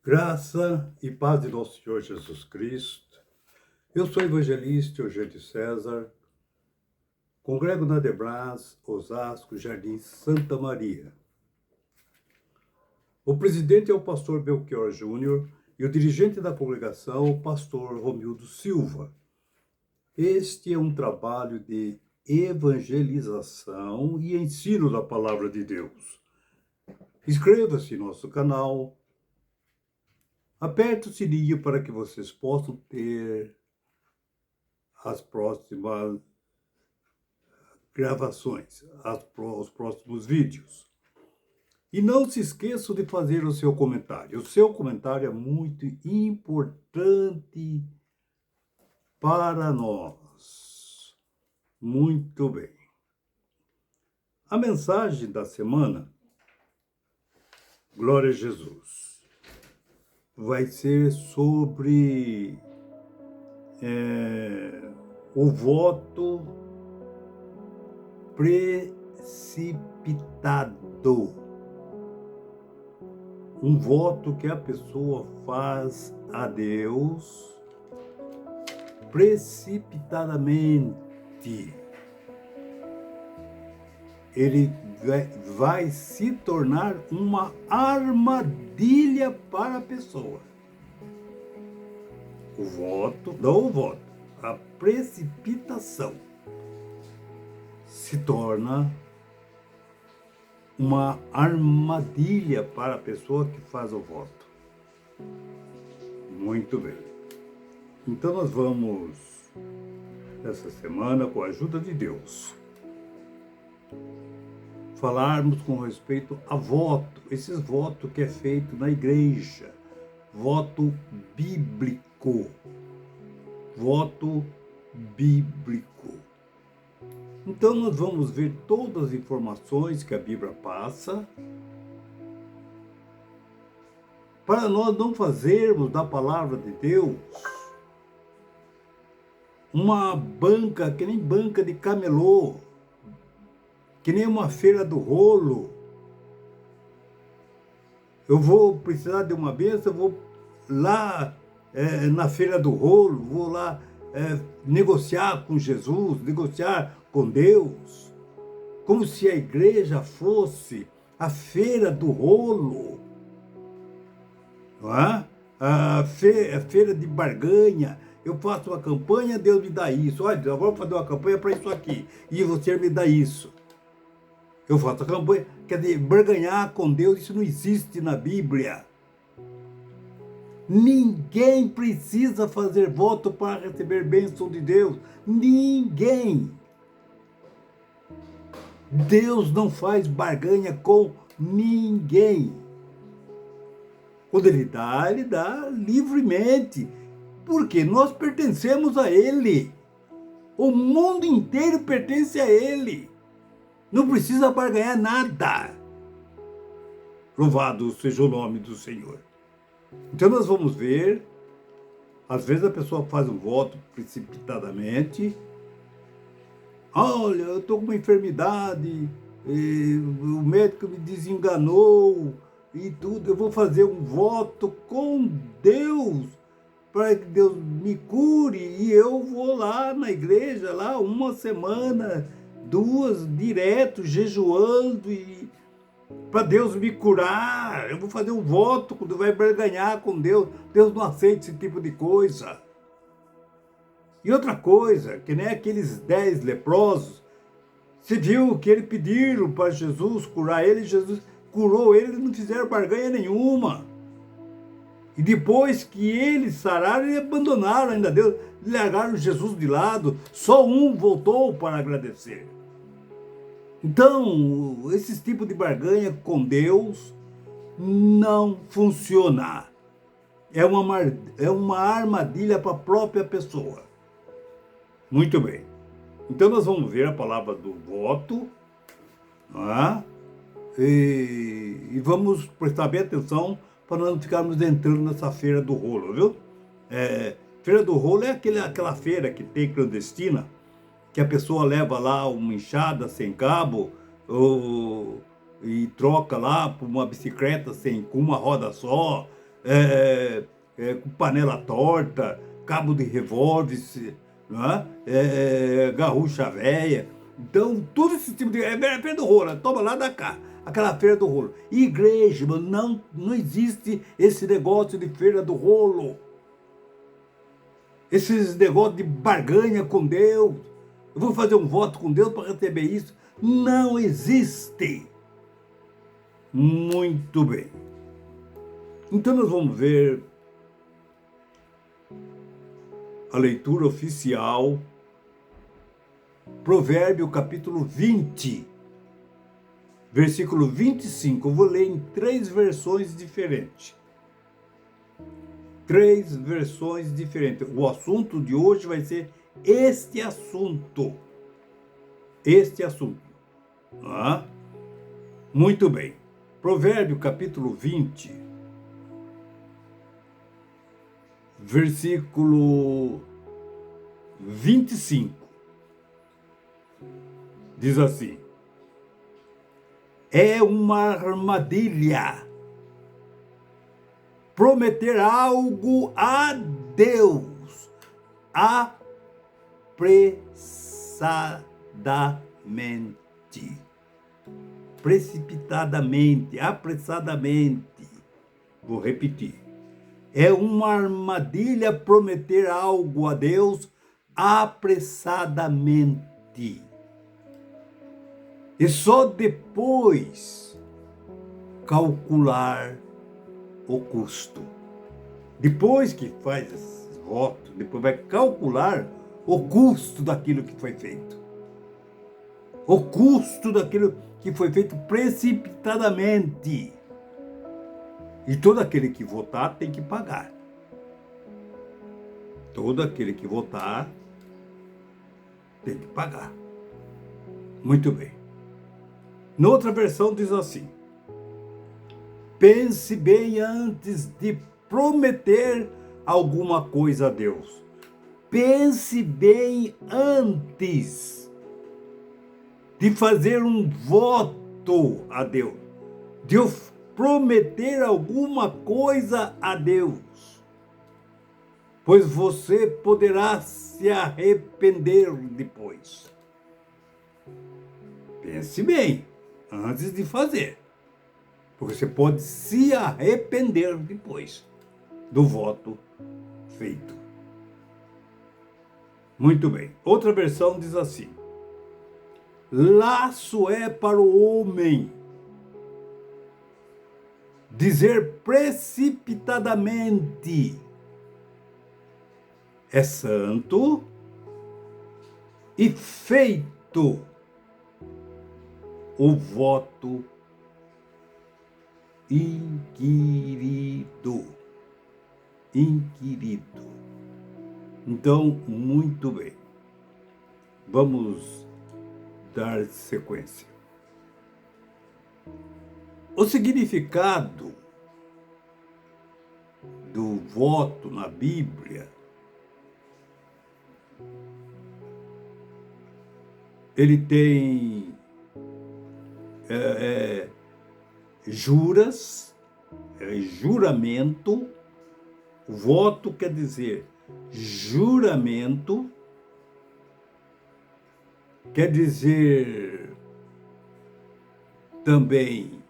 Graça e paz de nosso Senhor Jesus Cristo. Eu sou o evangelista Eugênio César, congrego na Debras, Osasco, Jardim Santa Maria. O presidente é o pastor Belchior Júnior e o dirigente da congregação, o pastor Romildo Silva. Este é um trabalho de evangelização e ensino da palavra de Deus. Inscreva-se em nosso canal. Aperte o sininho para que vocês possam ter as próximas gravações, os próximos vídeos. E não se esqueçam de fazer o seu comentário. O seu comentário é muito importante para nós. Muito bem. A mensagem da semana, Glória a Jesus, vai ser sobre o voto precipitado. Um voto que a pessoa faz a Deus precipitadamente. Ele vai se tornar uma armadilha para a pessoa. A precipitação se torna uma armadilha para a pessoa que faz o voto. Muito bem. Então nós vamos, essa semana, com a ajuda de Deus, falarmos com respeito a voto, esses votos que é feito na igreja, voto bíblico, Então nós vamos ver todas as informações que a Bíblia passa, para nós não fazermos da palavra de Deus uma banca, que nem banca de camelô, que nem uma feira do rolo. Eu vou precisar de uma bênção, eu vou lá na feira do rolo, vou lá negociar com Jesus, negociar com Deus, como se a igreja fosse a feira do rolo, não é? A feira de barganha. Eu faço uma campanha, Deus me dá isso. Olha, eu vou fazer uma campanha para isso aqui, e você me dá isso. Eu faço a campanha, quer dizer, barganhar com Deus, isso não existe na Bíblia. Ninguém precisa fazer voto para receber bênção de Deus. Ninguém. Deus não faz barganha com ninguém. Quando Ele dá livremente. Porque nós pertencemos a Ele. O mundo inteiro pertence a Ele. Não precisa barganhar nada. Louvado seja o nome do Senhor. Então nós vamos ver, às vezes a pessoa faz um voto precipitadamente. Olha, eu estou com uma enfermidade, o médico me desenganou e tudo. Eu vou fazer um voto com Deus, para que Deus me cure. E eu vou lá na igreja, lá uma semana, 2, direto, jejuando, e para Deus me curar. Eu vou fazer um voto, quando vai barganhar com Deus. Deus não aceita esse tipo de coisa. E outra coisa, que nem aqueles 10 leprosos, você viu que eles pediram para Jesus curar ele, Jesus curou ele, eles não fizeram barganha nenhuma. E depois que eles sararam, eles abandonaram ainda Deus, largaram Jesus de lado, só um voltou para agradecer. Então, esse tipo de barganha com Deus não funciona. É uma armadilha para a própria pessoa. Muito bem. Então, nós vamos ver a palavra do voto, não é? E vamos prestar bem atenção para não ficarmos entrando nessa feira do rolo, viu? Feira do rolo é aquela feira que tem clandestina, que a pessoa leva lá uma enxada sem cabo, e troca lá por uma bicicleta com uma roda só, com panela torta, cabo de revólver, não é? Garrucha véia. Então, tudo esse tipo de... É feira do rolo, toma lá da cá. Aquela feira do rolo. Igreja, mano, não existe esse negócio de feira do rolo. Esses negócios de barganha com Deus. Eu vou fazer um voto com Deus para receber isso. Não existe. Muito bem. Então nós vamos ver a leitura oficial, Provérbio capítulo 20, versículo 25. Eu vou ler em 3 versões diferentes. 3 versões diferentes. O assunto de hoje vai ser este assunto. Este assunto. Ah? Muito bem. Provérbio capítulo 20, versículo 25. Diz assim: é uma armadilha prometer algo a Deus apressadamente. Precipitadamente, apressadamente. Vou repetir. É uma armadilha prometer algo a Deus apressadamente. E só depois calcular o custo. Depois que faz esse voto, depois vai calcular o custo daquilo que foi feito. O custo daquilo que foi feito precipitadamente. E todo aquele que votar tem que pagar. Todo aquele que votar tem que pagar. Muito bem. Noutra versão diz assim: pense bem antes de prometer alguma coisa a Deus. Pense bem antes de fazer um voto a Deus, de prometer alguma coisa a Deus, pois você poderá se arrepender depois. Pense bem antes de fazer, porque você pode se arrepender depois do voto feito. Muito bem. Outra versão diz assim: laço é para o homem dizer precipitadamente é santo e feito o voto inquirido. Então, muito bem. Vamos dar sequência. O significado do voto na Bíblia, ele tem juras, juramento. Voto quer dizer juramento, quer dizer também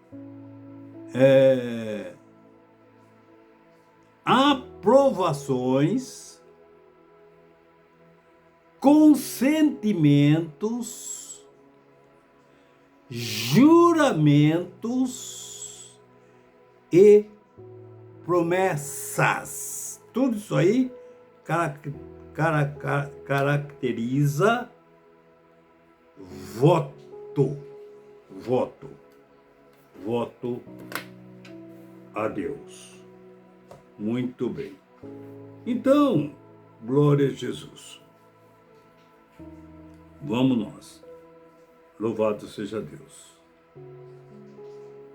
aprovações, consentimentos, juramentos e promessas. Tudo isso aí caracteriza voto a Deus. Muito bem. Então, glória a Jesus. Vamos nós. Louvado seja Deus.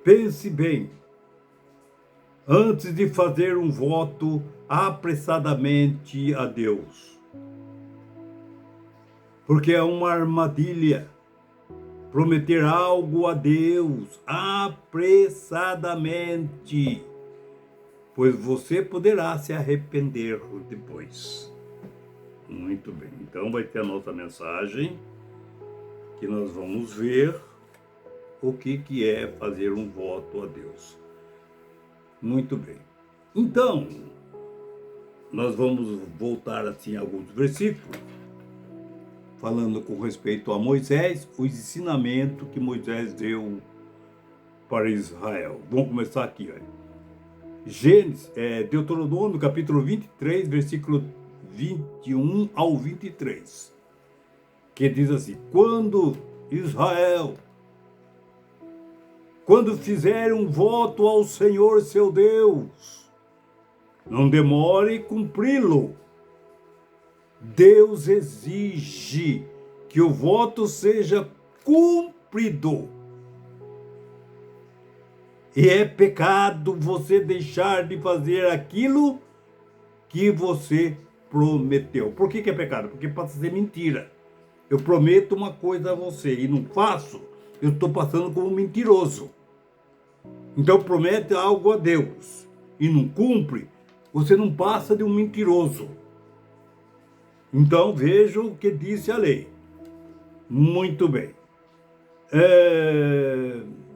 Pense bem antes de fazer um voto apressadamente a Deus, porque é uma armadilha prometer algo a Deus apressadamente. pois você poderá se arrepender depois. Muito bem, então vai ter a nossa mensagem, que nós vamos ver o que é fazer um voto a Deus. Muito bem. Então, nós vamos voltar assim a alguns versículos, falando com respeito a Moisés, os ensinamentos que Moisés deu para Israel. Vamos começar aqui, olha. Deuteronômio, capítulo 23, versículo 21 ao 23, que diz assim: quando fizer um voto ao Senhor seu Deus, não demore cumpri-lo. Deus exige que o voto seja cumprido. E é pecado você deixar de fazer aquilo que você prometeu. Por que é pecado? Porque pode ser mentira. Eu prometo uma coisa a você e não faço, eu estou passando como mentiroso. Então promete algo a Deus e não cumpre, você não passa de um mentiroso. Então veja o que disse a lei. Muito bem.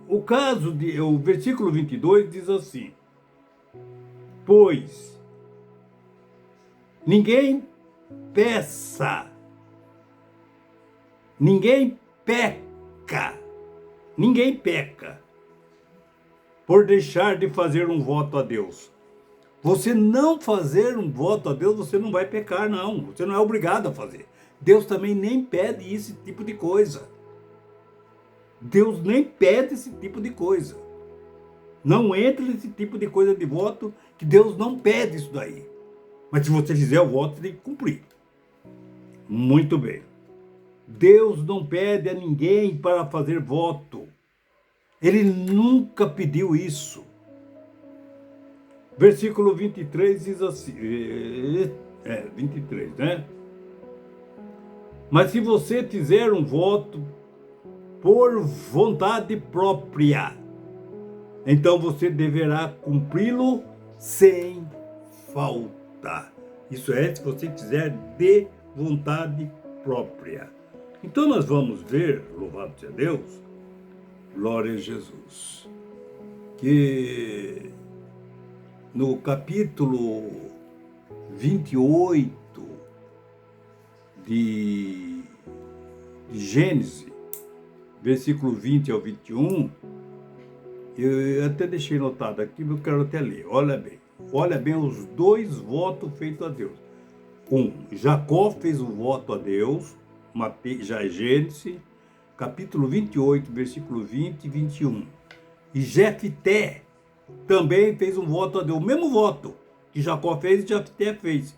O versículo 22 diz assim: pois ninguém peca, por deixar de fazer um voto a Deus. Você não fazer um voto a Deus, você não vai pecar, não. Você não é obrigado a fazer. Deus também nem pede esse tipo de coisa. Deus nem pede esse tipo de coisa. Não entre nesse tipo de coisa de voto, que Deus não pede isso daí. Mas se você fizer o voto, você tem que cumprir. Muito bem. Deus não pede a ninguém para fazer voto. Ele nunca pediu isso. Versículo 23 diz assim, 23, né? Mas se você fizer um voto por vontade própria, então você deverá cumpri-lo sem falta. Isso é, se você fizer de vontade própria. Então nós vamos ver, louvado seja Deus, glória a Jesus, que no capítulo 28 de Gênesis, versículo 20 ao 21, eu até deixei notado aqui, mas eu quero até ler. Olha bem os dois votos feitos a Deus. Jacó fez um voto a Deus, já é Gênesis, capítulo 28, versículo 20 e 21. E Jefté também fez um voto a Deus, o mesmo voto que Jacó fez e Jefté fez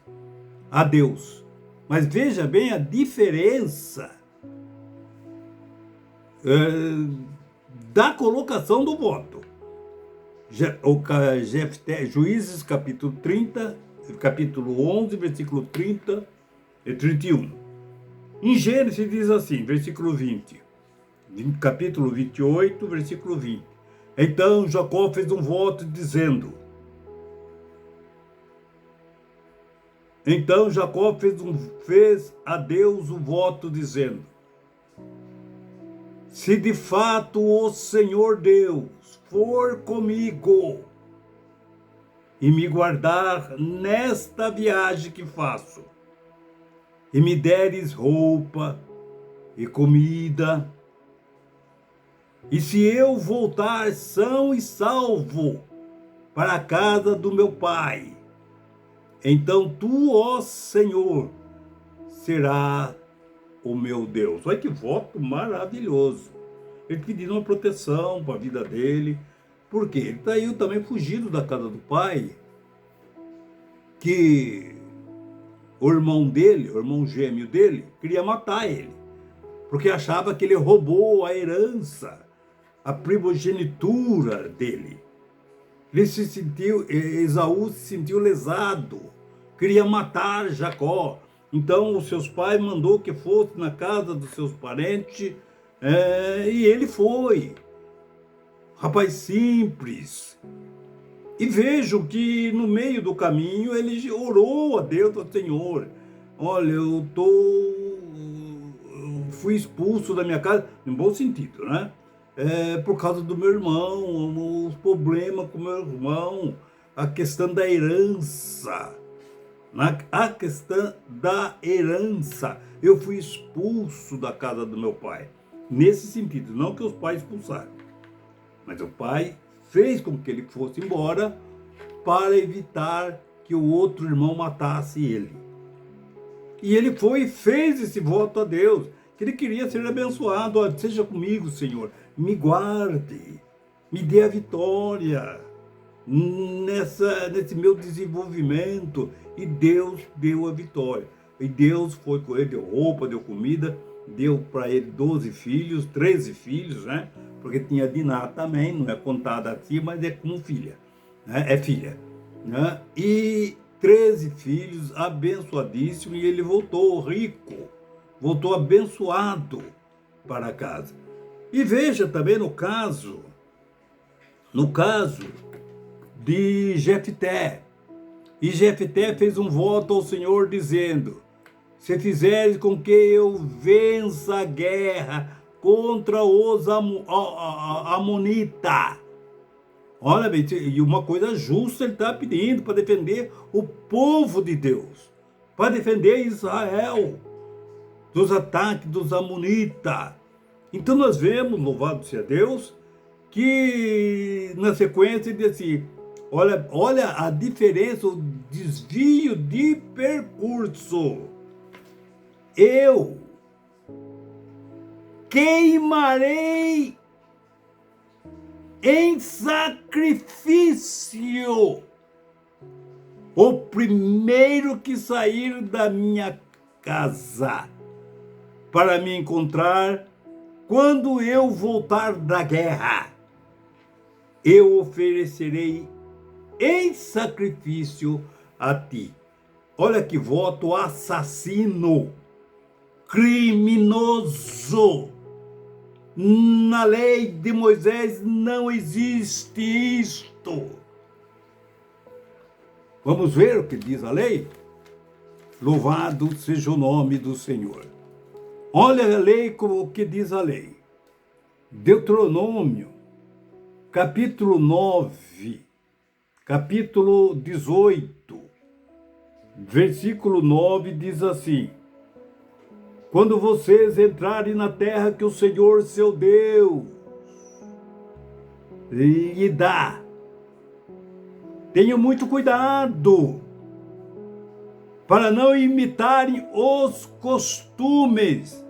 a Deus. Mas veja bem a diferença da colocação do voto. Jefté, Juízes, capítulo 30, capítulo 11, versículo 30 e 31. Em Gênesis diz assim, versículo 20, capítulo 28, versículo 20. Então Jacó fez um voto dizendo... Então Jacó fez a Deus um voto dizendo: se de fato o Senhor Deus for comigo e me guardar nesta viagem que faço, e me deres roupa e comida, e se eu voltar são e salvo para a casa do meu pai, então tu, ó Senhor, será o meu Deus. Olha que voto maravilhoso. Ele pedindo uma proteção para a vida dele. Por quê? Ele saiu também fugido da casa do pai, que o irmão dele, o irmão gêmeo dele, queria matar ele, porque achava que ele roubou a herança, a primogenitura dele. Esaú se sentiu lesado, queria matar Jacó. Então os seus pais mandou que fosse na casa dos seus parentes, e ele foi. Rapaz simples, E vejo que no meio do caminho ele orou a Deus, falou, Senhor, olha, fui expulso da minha casa, em bom sentido, né? Por causa do meu irmão, os problemas com o meu irmão, a questão da herança. A questão da herança. Eu fui expulso da casa do meu pai. Nesse sentido, não que os pais expulsaram, mas o pai fez com que ele fosse embora para evitar que o outro irmão matasse ele. E ele foi e fez esse voto a Deus, que ele queria ser abençoado. Olha, seja comigo, Senhor, me guarde, me dê a vitória nesse meu desenvolvimento. E Deus deu a vitória. E Deus foi com ele, deu roupa, deu comida, deu para ele 12 filhos, 13 filhos, né? Porque tinha Diná também, não é contada assim, mas é como filha, né? É filha, né? E 13 filhos, abençoadíssimo, e ele voltou rico, voltou abençoado para casa. E veja também no caso de Jefté. E Jefté fez um voto ao Senhor dizendo, se fizeres com que eu vença a guerra contra os amonitas. Olha bem, e uma coisa justa ele está pedindo para defender o povo de Deus, para defender Israel dos ataques dos amonitas. Então nós vemos, louvado seja Deus, que na sequência ele diz assim, olha a diferença, o desvio de percurso. Eu queimarei em sacrifício o primeiro que sair da minha casa para me encontrar quando eu voltar da guerra. Eu oferecerei em sacrifício a ti. Olha que voto assassino, criminoso. Na lei de Moisés não existe isto. Vamos ver o que diz a lei? Louvado seja o nome do Senhor. Olha a lei, o que diz a lei. Deuteronômio, capítulo 9, capítulo 18, versículo 9 diz assim, quando vocês entrarem na terra que o Senhor seu Deus lhe dá, tenham muito cuidado para não imitarem os costumes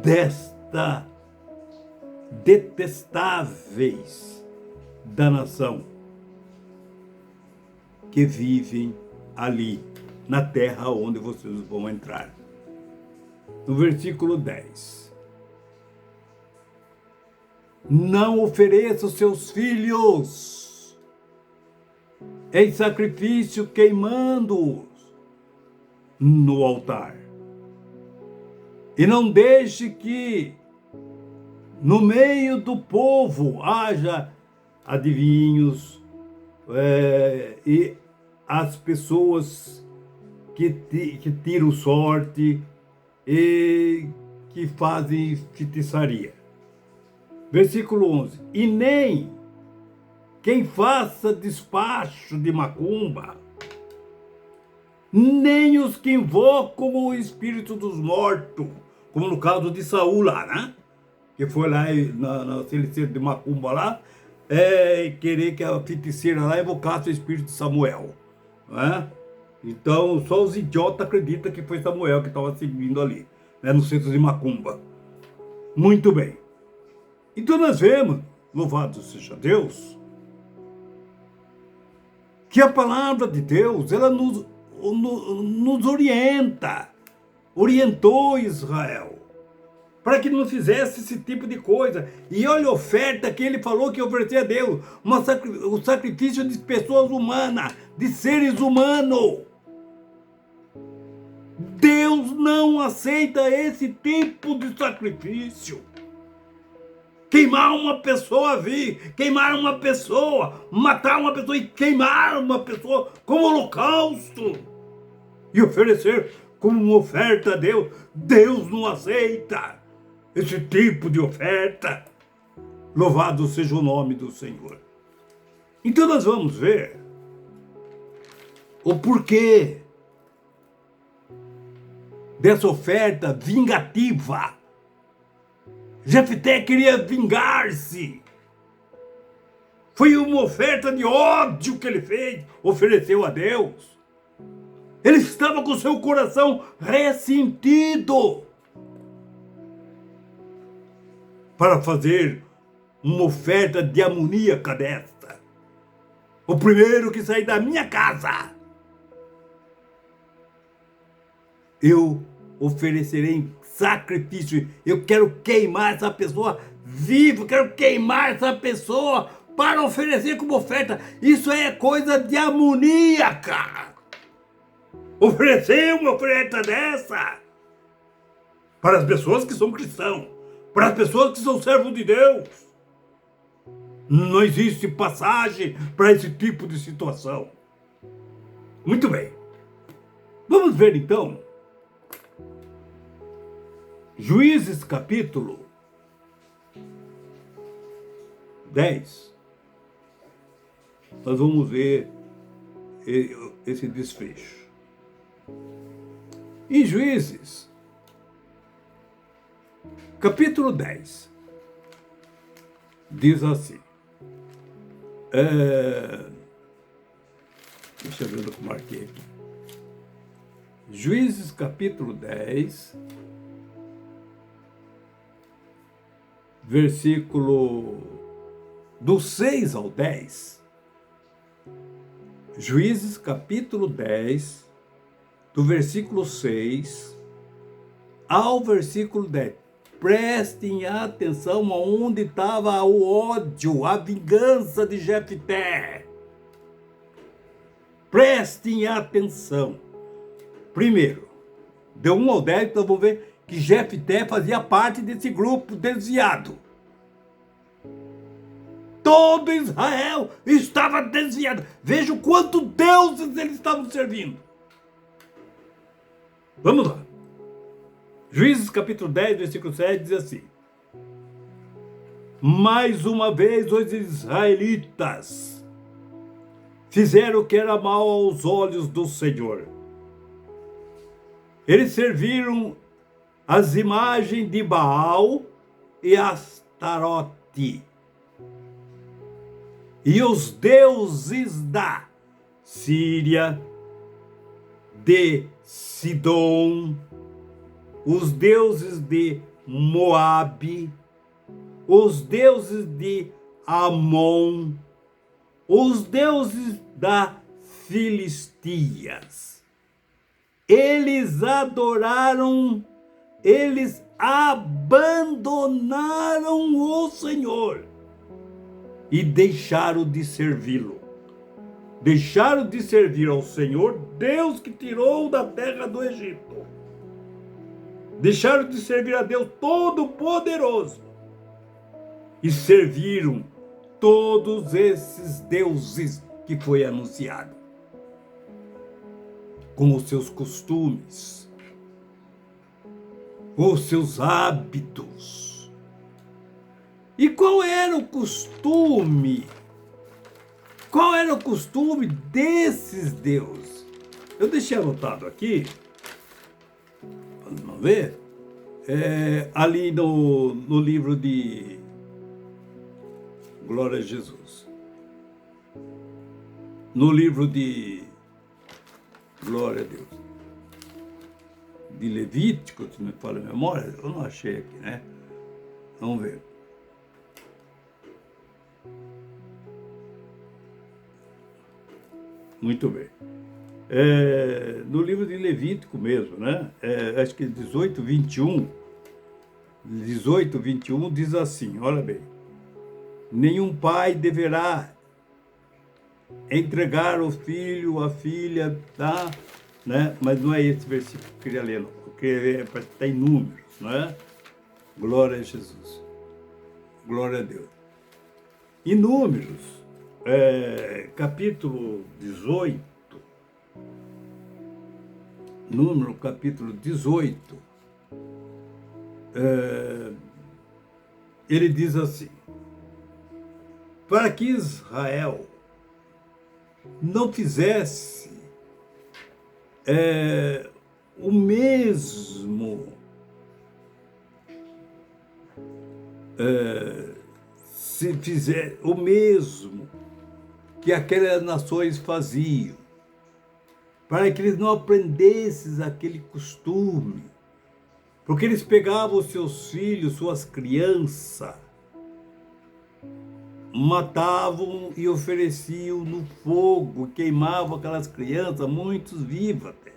desta detestáveis da nação que vivem ali na terra onde vocês vão entrar. No versículo 10. Não ofereça os seus filhos em sacrifício queimando-os no altar. E não deixe que no meio do povo haja adivinhos e as pessoas que tiram sorte e que fazem feitiçaria. Versículo 11. E nem quem faça despacho de macumba, nem os que invocam o espírito dos mortos, como no caso de Saul lá, né? Que foi lá na feiticeira de macumba lá, querer que a feiticeira lá evocasse o espírito de Samuel, né? Então, só os idiotas acreditam que foi Samuel que estava seguindo ali, né, no centro de macumba. Muito bem. Então nós vemos, louvado seja Deus, que a palavra de Deus, ela nos orientou Israel, para que não fizesse esse tipo de coisa. E olha a oferta que ele falou que oferecia a Deus, o sacrifício de pessoas humanas, de seres humanos. Deus não aceita esse tipo de sacrifício. queimar uma pessoa queimar uma pessoa, matar uma pessoa e queimar uma pessoa como holocausto e oferecer como uma oferta a Deus. Deus não aceita esse tipo de oferta. Louvado seja o nome do Senhor. Então nós vamos ver o porquê dessa oferta vingativa. Jefté queria vingar-se. Foi uma oferta de ódio que ele fez, ofereceu a Deus. Ele estava com seu coração ressentido para fazer uma oferta demoníaca desta. O primeiro que sair da minha casa, eu oferecerei em sacrifício. Eu quero queimar essa pessoa viva, quero queimar essa pessoa para oferecer como oferta. Isso é coisa demoníaca. Oferecer uma oferta dessa para as pessoas que são cristãos, para as pessoas que são servos de Deus. Não existe passagem para esse tipo de situação. Muito bem. Vamos ver então Juízes capítulo 10. Nós vamos ver esse desfecho. Em Juízes capítulo 10 diz assim. Deixa eu ver o que eu marquei aqui. Juízes capítulo 10, versículo do 6 ao 10. Juízes capítulo 10, do versículo 6 ao versículo 10. Prestem atenção aonde estava o ódio, a vingança de Jefté. Prestem atenção. Primeiro, de 1 ao 10, então vamos ver que Jefté fazia parte desse grupo desviado. Todo Israel estava desviado. Veja o quanto deuses eles estavam servindo. Vamos lá. Juízes capítulo 10, versículo 7 diz assim. Mais uma vez os israelitas fizeram o que era mal aos olhos do Senhor. Eles serviram as imagens de Baal e Astarote e os deuses da Síria, de Sidom, os deuses de Moabe, os deuses de Amon, os deuses da Filistias. Eles adoraram, eles abandonaram o Senhor e deixaram de servi-lo. Deixaram de servir ao Senhor, Deus que tirou da terra do Egito. Deixaram de servir a Deus Todo-Poderoso e serviram todos esses deuses que foi anunciado, com os seus costumes, com os seus hábitos. E qual era o costume? Qual era o costume desses deuses? Eu deixei anotado aqui. Vamos ver? Ali no livro de Glória a Jesus. No livro de Glória a Deus. De Levítico, se me fala a memória, eu não achei aqui, né? Vamos ver. Muito bem. No livro de Levítico mesmo, né? Acho que 18, 21 diz assim, olha bem. Nenhum pai deverá entregar o filho, a filha, tá? Né? Mas não é esse versículo que eu queria ler, não. Eu queria ler, parece que está em Números, né? Glória a Jesus. Glória a Deus. Em Números, capítulo 18, Número capítulo 18, ele diz assim: para que Israel não fizesse o mesmo se fizer o mesmo que aquelas nações faziam, para que eles não aprendessem aquele costume, porque eles pegavam os seus filhos, suas crianças, matavam e ofereciam no fogo, queimavam aquelas crianças, muitos vivos até,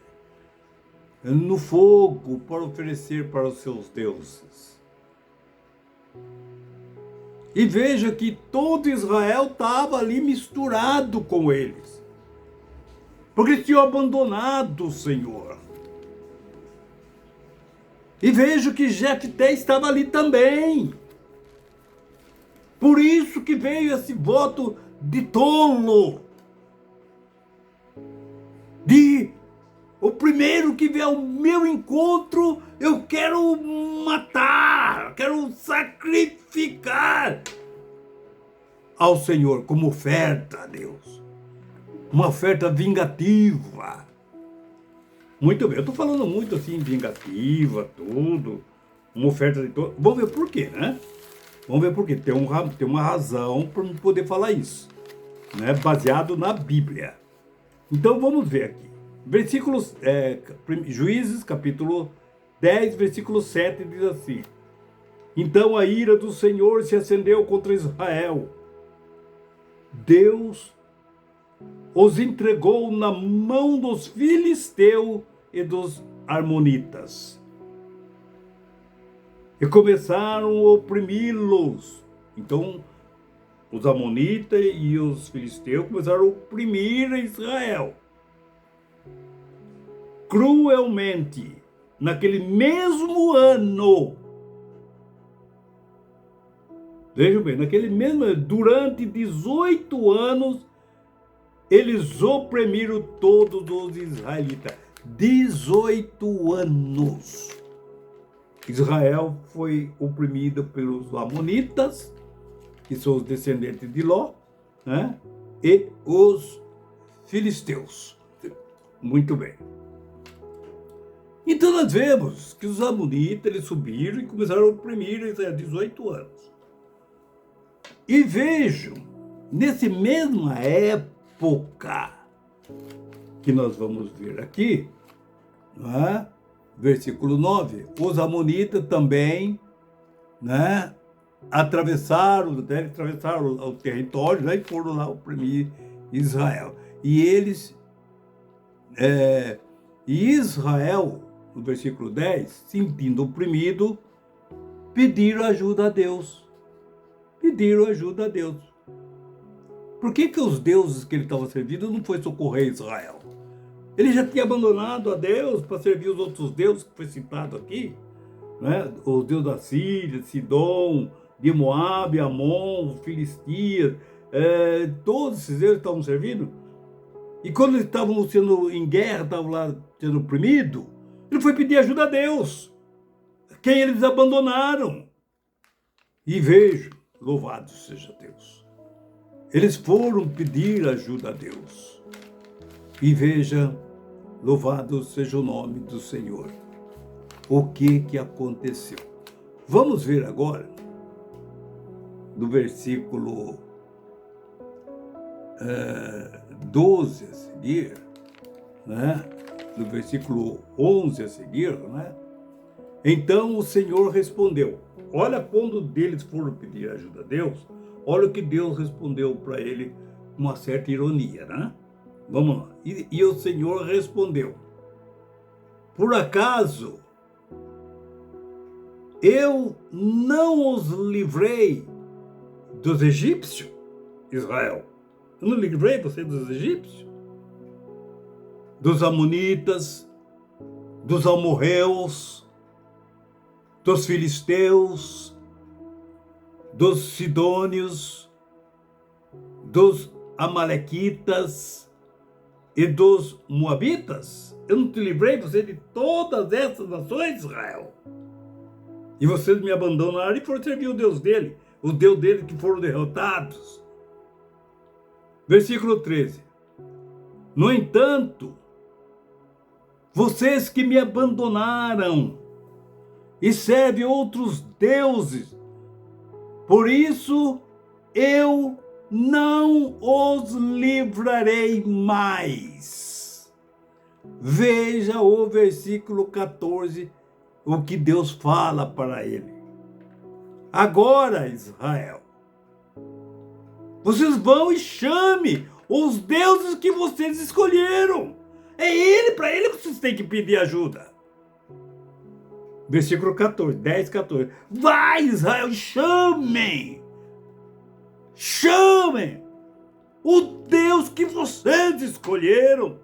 no fogo para oferecer para os seus deuses. E veja que todo Israel estava ali misturado com eles, porque eles tinham abandonado o Senhor. E veja que Jefté estava ali também. Por isso que veio esse voto de tolo, de o primeiro que vier ao meu encontro, eu quero matar, quero sacrificar ao Senhor como oferta a Deus. Uma oferta vingativa. Muito bem, eu estou falando muito assim, vingativa, tudo. Uma oferta de todo. Vamos ver por quê, né? Vamos ver por quê. Tem uma razão para poder falar isso, né? Baseado na Bíblia. Então vamos ver aqui. Versículos, Juízes, capítulo 10, versículo 7, diz assim: então a ira do Senhor se acendeu contra Israel. Deus os entregou na mão dos filisteus e dos amonitas, e começaram a oprimi-los. Então, os amonitas e os filisteus começaram a oprimir Israel cruelmente, naquele mesmo ano. Vejam bem, naquele mesmo ano, durante 18 anos, eles oprimiram todos os israelitas. 18 anos. Israel foi oprimido pelos amonitas, que são os descendentes de Ló, né? E os filisteus. Muito bem. Então nós vemos que os amonitas eles subiram e começaram a oprimir Israel 18 anos. E vejam, nessa mesma época que nós vamos ver aqui, não é? Versículo 9, os amonitas também, né, atravessaram o território, né, e foram lá oprimir Israel. E eles, Israel, no versículo 10, sentindo oprimido, pediram ajuda a Deus. Pediram ajuda a Deus. Por que os deuses que ele estava servindo não foi socorrer Israel? Ele já tinha abandonado a Deus para servir os outros deuses que foi citado aqui, né? Os deuses da Síria, Sidom, de Moabe, Amon, Filistias, todos esses deuses estavam servindo. E quando eles estavam sendo em guerra, estavam lá sendo oprimidos, ele foi pedir ajuda a Deus, quem eles abandonaram. E vejo, louvado seja Deus, eles foram pedir ajuda a Deus. E veja, louvado seja o nome do Senhor. O que aconteceu? Vamos ver agora, do versículo 12 a seguir, né? Do versículo 11 a seguir, né? Então o Senhor respondeu. Olha quando deles foram pedir ajuda a Deus, olha o que Deus respondeu para ele, uma certa ironia, né? Vamos lá. E o Senhor respondeu: por acaso eu não os livrei dos egípcios, Israel? Eu não livrei você dos egípcios? Dos amonitas, dos amorreus, dos filisteus, dos sidônios, dos amalequitas e dos moabitas? Eu não te livrei você de todas essas nações, Israel? E vocês me abandonaram e foram servir o Deus dele, o Deus dele que foram derrotados. Versículo 13. No entanto, vocês que me abandonaram e servem outros deuses, por isso eu não os livrarei mais. Veja o versículo 14, o que Deus fala para ele. Agora, Israel, vocês vão e chame os deuses que vocês escolheram. É para ele que vocês têm que pedir ajuda. Versículo 14, 10, 14. Vai, Israel, chamem o Deus que vocês escolheram.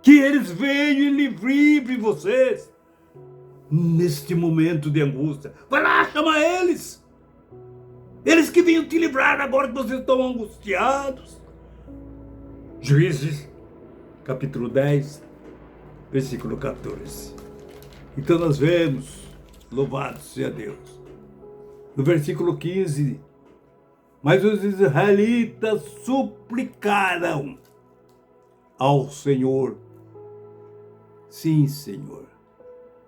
Que eles venham e livrem vocês neste momento de angústia. Vai lá, chama eles. Eles que venham te livrar agora que vocês estão angustiados. Juízes, capítulo 10, versículo 14. Então nós vemos, louvado seja Deus. No versículo 15, mas os israelitas suplicaram ao Senhor. Sim, Senhor,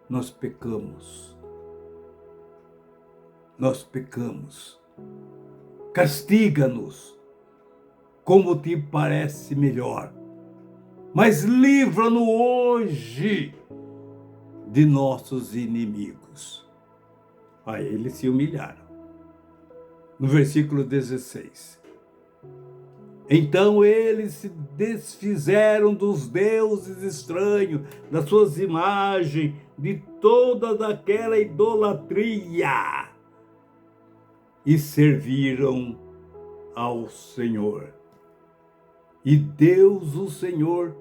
nós pecamos. Nós pecamos. Castiga-nos como te parece melhor, mas livra-nos hoje de nossos inimigos. Aí eles se humilharam. No versículo 16. Então eles se desfizeram dos deuses estranhos, das suas imagens, de toda aquela idolatria, e serviram ao Senhor. E Deus, o Senhor,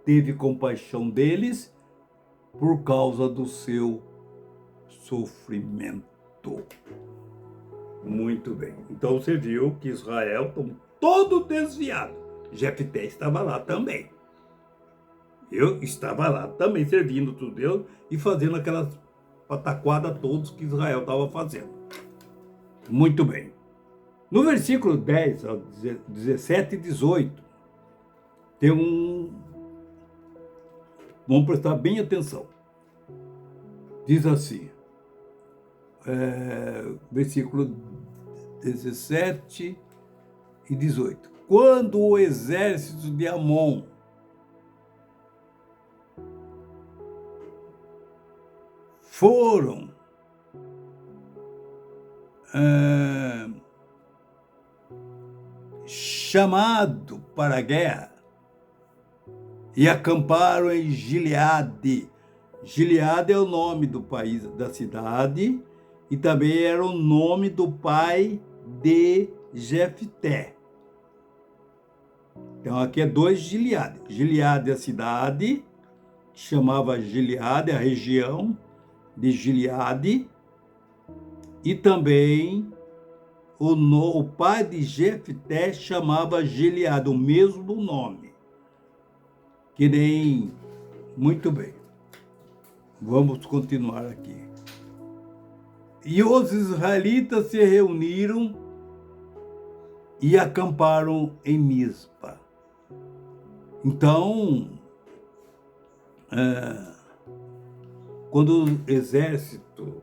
teve compaixão deles por causa do seu sofrimento. Muito bem. Então você viu que Israel estava todo desviado. Jefté estava lá também. Eu estava lá também servindo o Deus e fazendo aquelas pataquadas todas que Israel estava fazendo. Muito bem. No versículo 10, 17 e 18, tem vamos prestar bem atenção. Diz assim, versículo 17 e 18. Quando o exército de Amon foram chamado para a guerra e acamparam em Gileade. Gileade é o nome do país, da cidade, e também era o nome do pai de Jefté. Então aqui é dois Gileade. Gileade é a cidade, que chamava Gileade, a região de Gileade, e também o pai de Jefté chamava Gileade, o mesmo nome. Que nem... Muito bem. Vamos continuar aqui. E os israelitas se reuniram e acamparam em Mispa. Então, quando o exército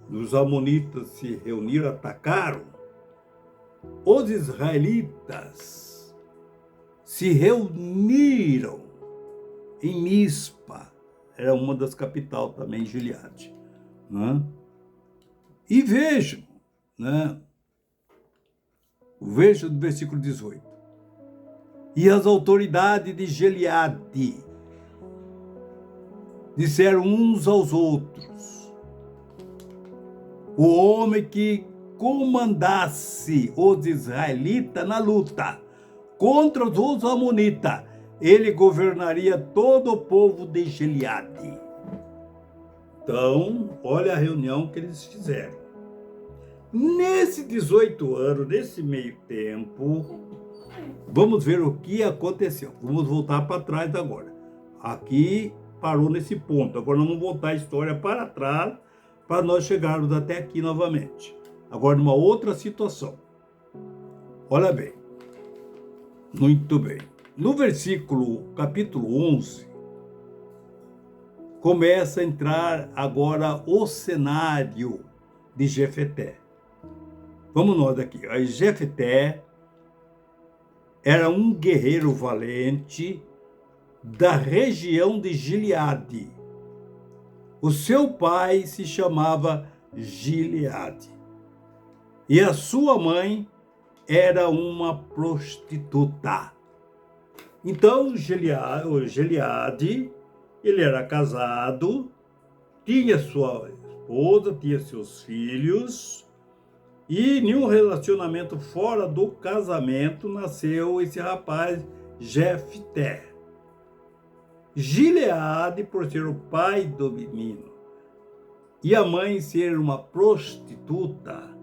dos amonitas se reuniram, atacaram, os israelitas se reuniram em Mispa, era uma das capitais também, Gileade. Né? E vejam, né? Veja do versículo 18. E as autoridades de Gileade disseram uns aos outros: o homem que comandasse os israelitas na luta contra os amonitas, ele governaria todo o povo de Gileade. Então, olha a reunião que eles fizeram. Nesse 18 anos, nesse meio tempo, vamos ver o que aconteceu. Vamos voltar para trás agora. Aqui parou nesse ponto. Agora nós vamos voltar a história para trás para nós chegarmos até aqui novamente. Agora numa outra situação. Olha bem. Muito bem. No capítulo 11, começa a entrar agora o cenário de Jefté. Vamos nós aqui. A Jefté era um guerreiro valente da região de Gileade. O seu pai se chamava Gileade. E a sua mãe era uma prostituta. Então, Gileade, ele era casado, tinha sua esposa, tinha seus filhos, e em um relacionamento fora do casamento nasceu esse rapaz, Jefté. Gileade, por ser o pai do menino, e a mãe ser uma prostituta,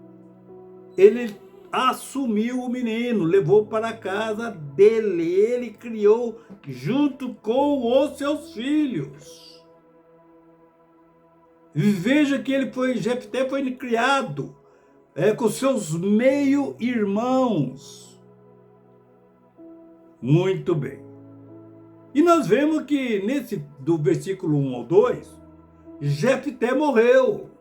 ele assumiu o menino, levou para a casa dele, ele criou junto com os seus filhos. Veja que Jefté foi criado com seus meio-irmãos. Muito bem. E nós vemos que do versículo 1 ao 2, Jefté morreu.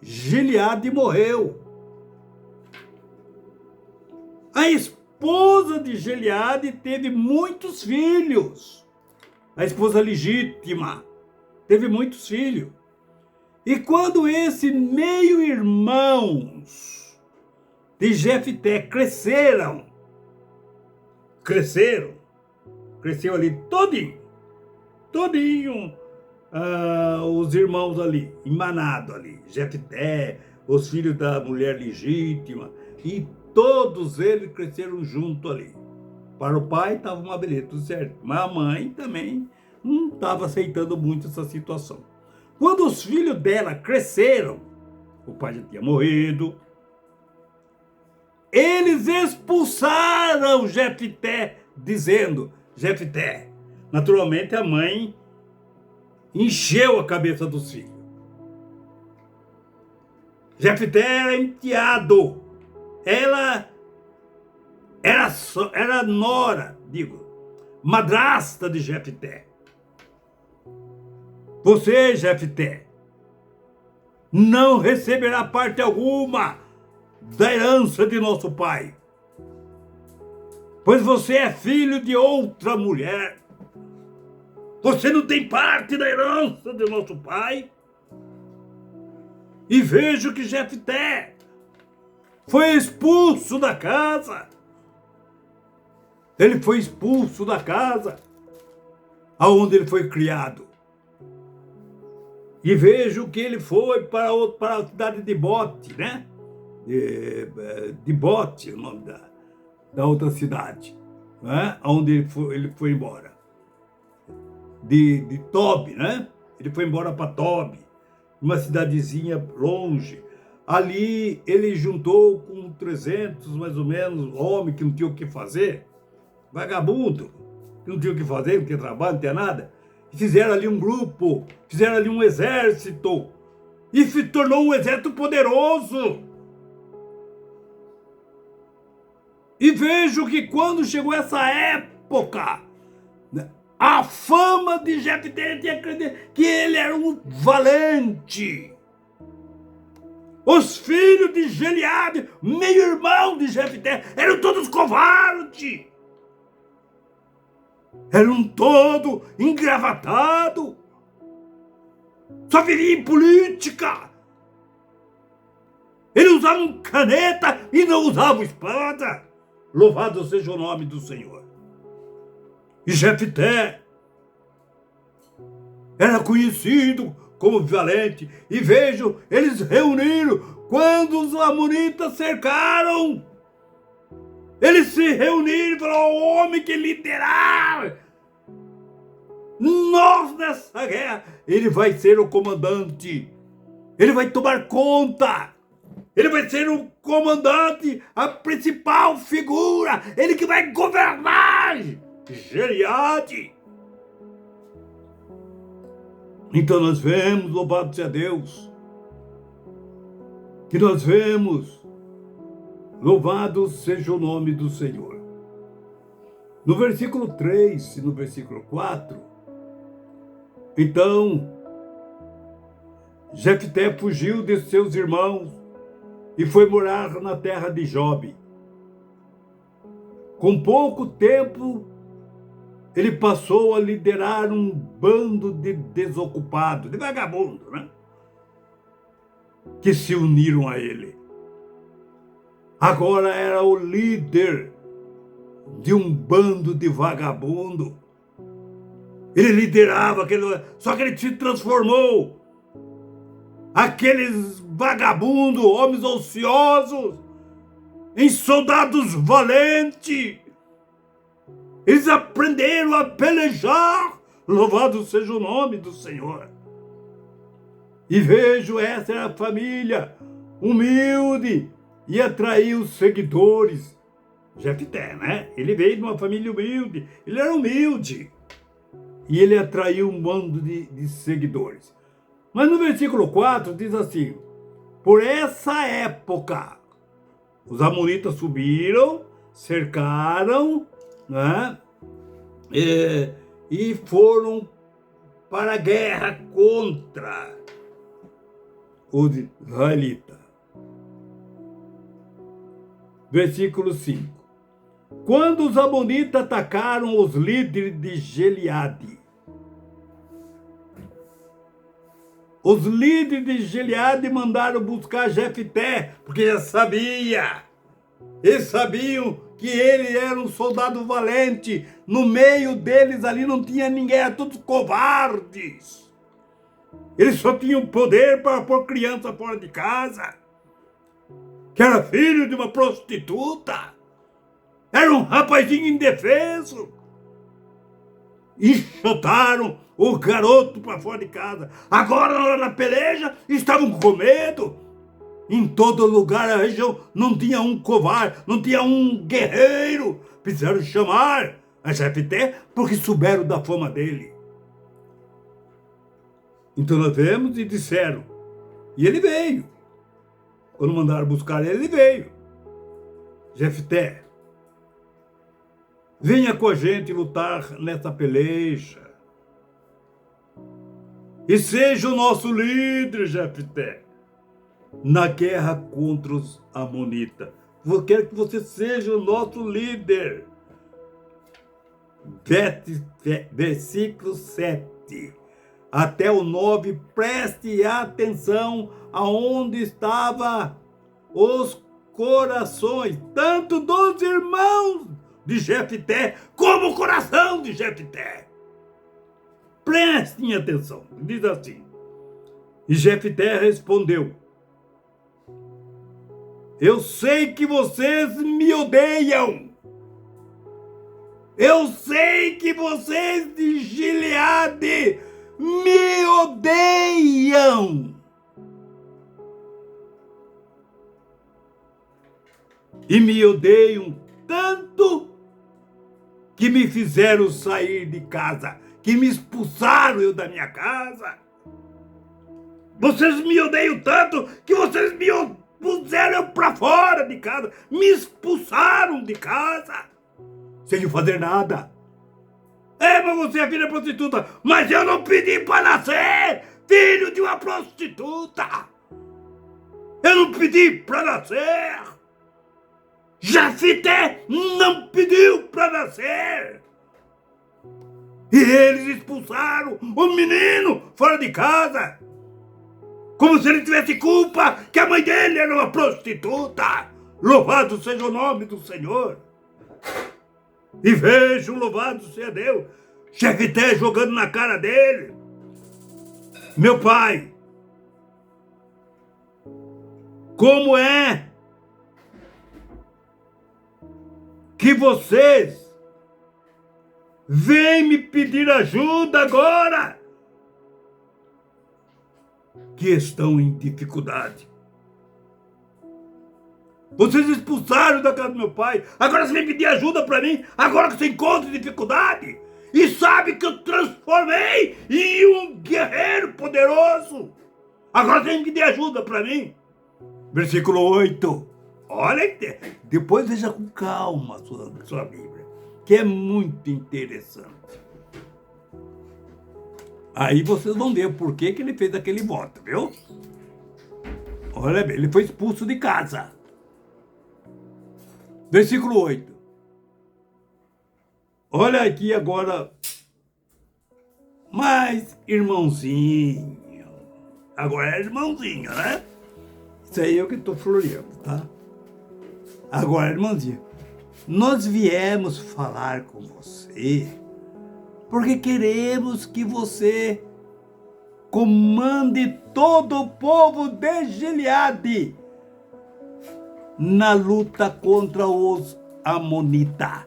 Gileade morreu. A esposa de Gileade teve muitos filhos. A esposa legítima teve muitos filhos. E quando esses meio-irmãos de Jefté cresceu ali todinho, os irmãos ali, emanado ali, Jefté, os filhos da mulher legítima, e todos eles cresceram junto ali. Para o pai estava uma beleza, tudo certo, mas a mãe também não estava aceitando muito essa situação. Quando os filhos dela cresceram, o pai já tinha morrido, eles expulsaram Jefté, dizendo, Jefté, naturalmente a mãe encheu a cabeça dos filhos. Jefté era enteado, ela era nora, madrasta de Jefté. Você, Jefté, não receberá parte alguma da herança de nosso pai, pois você é filho de outra mulher. Você não tem parte da herança de nosso pai. E vejo que Jefté foi expulso da casa. Ele foi expulso da casa aonde ele foi criado. E vejo que ele foi para a cidade de Bote, né? De Bote, o nome da outra cidade, né? Onde ele foi embora. De Tobi, né? Ele foi embora para Tobi, uma cidadezinha longe. Ali ele juntou com 300, mais ou menos, homens que não tinham o que fazer, vagabundo, que não tinham o que fazer, não tinha trabalho, não tinha nada. E fizeram ali um grupo, fizeram ali um exército, e se tornou um exército poderoso. E vejo que quando chegou essa época, a fama de Jefté tinha que ele era um valente. Os filhos de Gileade, meio-irmão de Jefté, eram todos covardes. Eram todos engravatados. Só viviam em política. Eles usavam caneta e não usavam espada. Louvado seja o nome do Senhor. E Jefté era conhecido como valente. E vejo, eles reuniram quando os amonitas cercaram. Eles se reuniram e falaram, o homem que liderar Nós, nessa guerra, ele vai ser o comandante. Ele vai tomar conta. Ele vai ser o comandante, a principal figura. Ele que vai governar Gileade. Então nós vemos, louvado seja Deus, que nós vemos, louvado seja o nome do Senhor. No versículo 3 e no versículo 4, então, Jefté fugiu de seus irmãos e foi morar na terra de Jobe. Com pouco tempo, ele passou a liderar um bando de desocupados, de vagabundos, né? Que se uniram a ele. Agora era o líder de um bando de vagabundo. Ele liderava aquele, só que ele se transformou. Aqueles vagabundos, homens ociosos, em soldados valentes. Eles aprenderam a pelejar. Louvado seja o nome do Senhor. E vejo, essa era a família humilde e atraiu seguidores. Jefté, né? Ele veio de uma família humilde. Ele era humilde. E ele atraiu um bando de seguidores. Mas no versículo 4 diz assim: por essa época, os amonitas subiram, cercaram, né? E foram para a guerra contra os israelitas. Versículo 5. Quando os amonitas atacaram os líderes de Gileade, os líderes de Gileade mandaram buscar Jefté, porque já sabia. Eles sabiam que ele era um soldado valente. No meio deles ali não tinha ninguém, eram todos covardes. Eles só tinham poder para pôr criança fora de casa, que era filho de uma prostituta. Era um rapazinho indefeso. Enxotaram o garoto para fora de casa. Agora, na hora da peleja, estavam com medo. Em todo lugar da região não tinha um covarde, não tinha um guerreiro. Precisaram chamar a Jefté porque souberam da fama dele. Então nós vemos e disseram. E ele veio. Quando mandaram buscar ele, ele veio. Jefté, venha com a gente lutar nessa peleja. E seja o nosso líder, Jefté, na guerra contra os amonitas. Eu quero que você seja o nosso líder. Versículo 7. Até o 9, preste atenção aonde estavam os corações, tanto dos irmãos de Jefté, como o coração de Jefté. Prestem atenção, diz assim. E Jefté respondeu: eu sei que vocês me odeiam. Eu sei que vocês de Gileade me odeiam. E me odeiam tanto que me fizeram sair de casa, que me expulsaram eu da minha casa. Vocês me odeiam tanto que vocês me puseram eu para fora de casa, me expulsaram de casa, sem eu fazer nada. Mas você é filha prostituta, mas eu não pedi para nascer filho de uma prostituta. Eu não pedi para nascer. Jefté não pediu para nascer. E eles expulsaram o menino fora de casa, como se ele tivesse culpa que a mãe dele era uma prostituta. Louvado seja o nome do Senhor. E vejo, louvado seja Deus, Jefté jogando na cara dele: meu pai, como é que vocês vem me pedir ajuda agora, que estão em dificuldade. Vocês expulsaram da casa do meu pai, agora você vem pedir ajuda para mim, agora que você encontra dificuldade, e sabe que eu transformei em um guerreiro poderoso, agora você vem pedir ajuda para mim. Versículo 8, olha, depois veja com calma sua Bíblia, que é muito interessante. Aí vocês vão ver por que ele fez aquele voto, viu? Olha bem, ele foi expulso de casa. Versículo 8. Olha aqui agora. Mas, irmãozinho. Agora é irmãozinho, né? Isso aí é eu que estou floreando, tá? Agora, irmãozinho. Nós viemos falar com você porque queremos que você comande todo o povo de Gileade na luta contra os amonitas.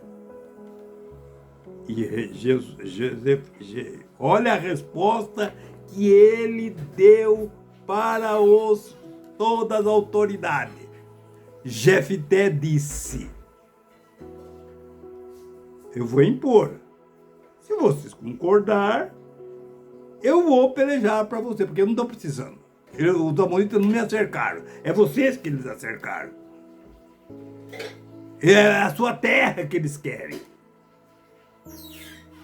E olha a resposta que ele deu para todas as autoridades. Jefté disse: eu vou impor. Se vocês concordar, eu vou pelejar para você, porque eu não estou precisando. Os amonitas não me acercaram. É vocês que eles acercaram. É a sua terra que eles querem.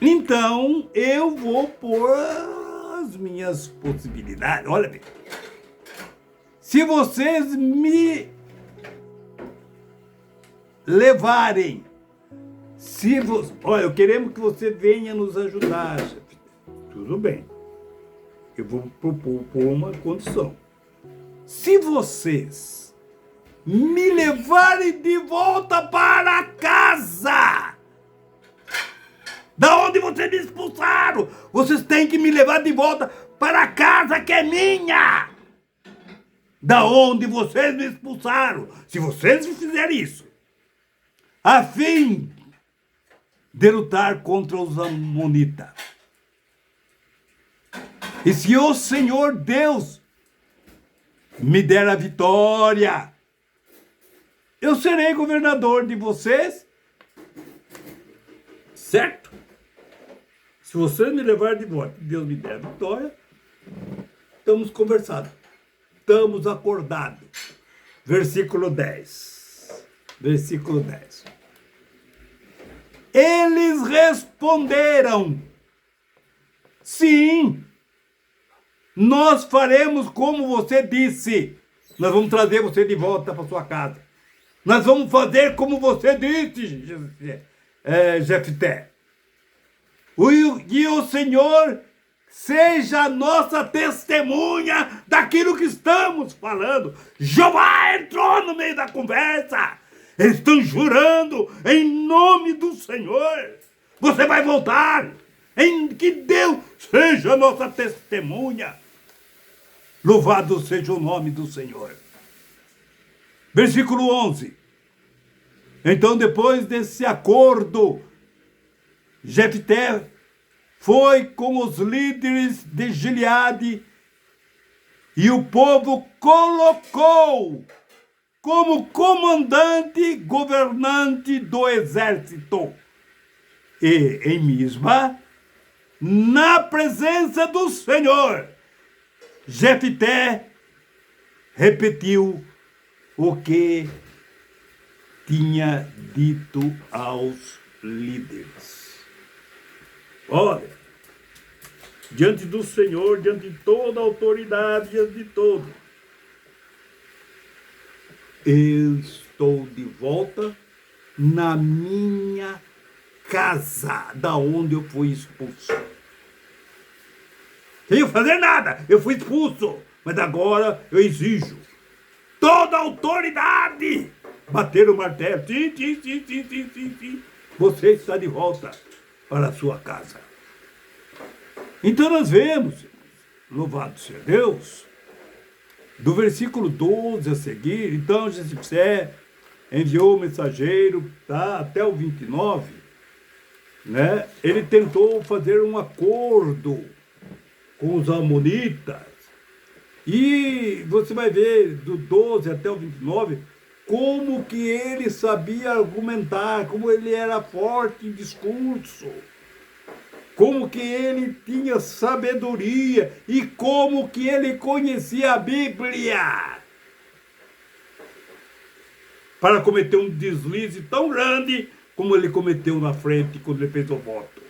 Então, eu vou pôr as minhas possibilidades. Olha bem. Se vocês me levarem, olha, queremos que você venha nos ajudar, chefe. Tudo bem. Eu vou propor uma condição. Se vocês me levarem de volta para casa, da onde vocês me expulsaram, vocês têm que me levar de volta para a casa que é minha, da onde vocês me expulsaram. Se vocês fizerem isso, a fim de lutar contra os amonitas, e se o Senhor Deus me der a vitória, eu serei governador de vocês, certo? Se vocês me levarem de volta, Deus me der a vitória, estamos conversados, estamos acordados. Versículo 10. Versículo 10. Eles responderam: sim, nós faremos como você disse. Nós vamos trazer você de volta para sua casa. Nós vamos fazer como você disse, Jefté. E o Senhor seja a nossa testemunha daquilo que estamos falando. Jeová entrou no meio da conversa. Eles estão jurando em nome do Senhor. Você vai voltar. Em que Deus seja a nossa testemunha. Louvado seja o nome do Senhor. Versículo 11. Então, depois desse acordo, Jefté foi com os líderes de Gileade e o povo colocou como comandante, governante do exército. E em Mispa, na presença do Senhor, Jefté repetiu o que tinha dito aos líderes. Olha, diante do Senhor, diante de toda a autoridade, diante de todo, eu estou de volta na minha casa, da onde eu fui expulso. Sem eu fazer nada, eu fui expulso, mas agora eu exijo toda a autoridade. Bater o martelo, sim. Você está de volta para a sua casa. Então nós vemos, louvado seja Deus, do versículo 12 a seguir. Então Jefté enviou o mensageiro, tá, até o 29, né? Ele tentou fazer um acordo com os amonitas. E você vai ver do 12 até o 29 como que ele sabia argumentar, como ele era forte em discurso, como que ele tinha sabedoria e como que ele conhecia a Bíblia para cometer um deslize tão grande como ele cometeu na frente quando ele fez o voto.